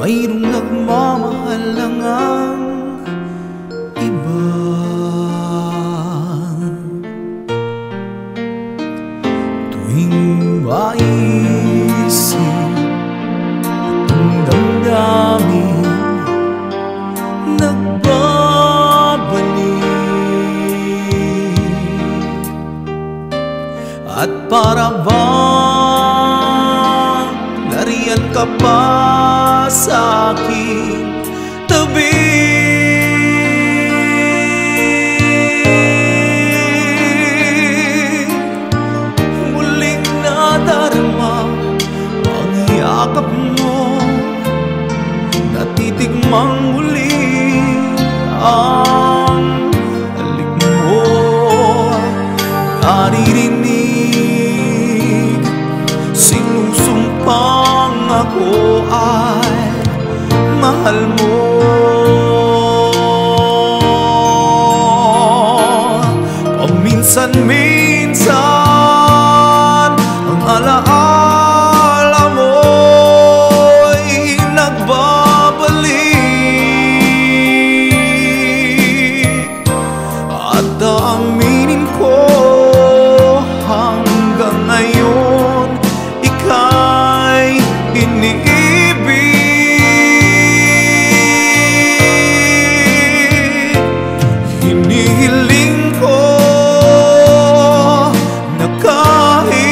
mayroong nagmamahal lang ang iba. Tuwing maisip itong damdamin, nagbabalik. At para bang nariyan ka pa sa aking tabi, muling nadarama ang yakap mo, natitikmang muli ang halik mo, naririnig sinusumpang ako ay mahal mo. Paminsan-minsan ang alaala mo'y nagbabalik. At aminin ko hanggang ngayon ika'y iniibig. Hinihiling ko na kahit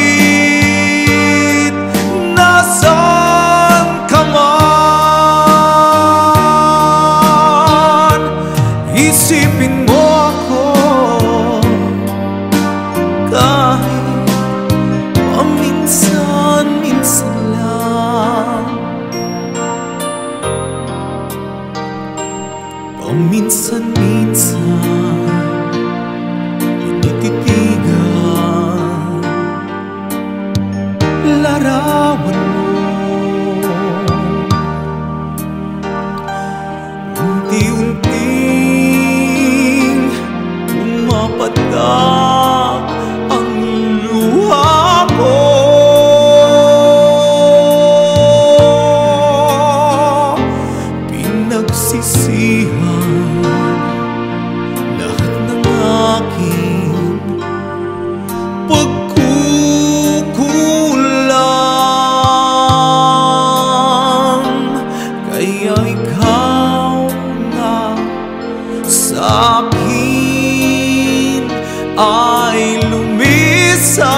nasaan ka man, isipin mo ako kahit paminsan-minsan lang. Paminsan-minsan tinititigan larawan mo, unti-unting pumapatak ang luha ko. Pinagsisihan lahat ng aking pagkukulang, kaya ikaw na sa akin ay lumisan.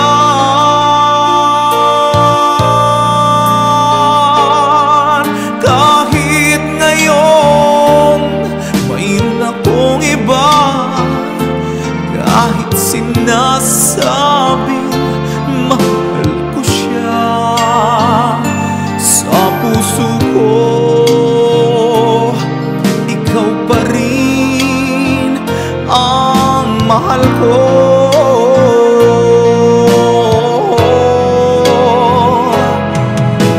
Kahit ngayon mayroon akong iba, kahit sinasabing mahal ko siya, sa puso ko ikaw pa rin ang mahal ko.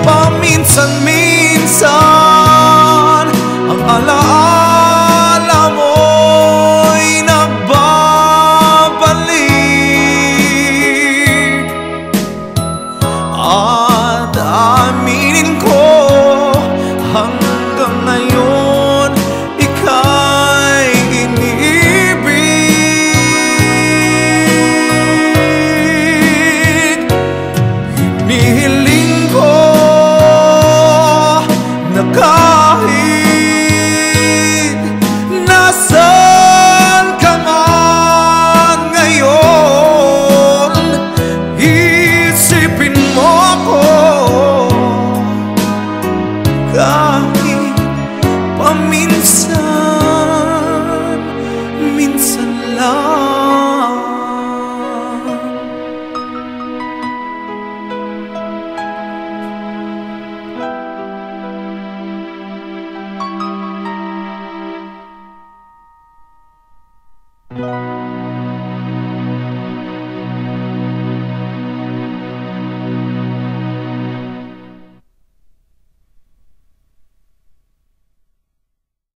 Paminsan-minsan ang alaala mo'y nagbabalik. At aminin ko hanggang ngayon ika'y iniibig. Hinihiling ko na kahit nasaan ka man ngayon, isipin mo ako kahit paminsan.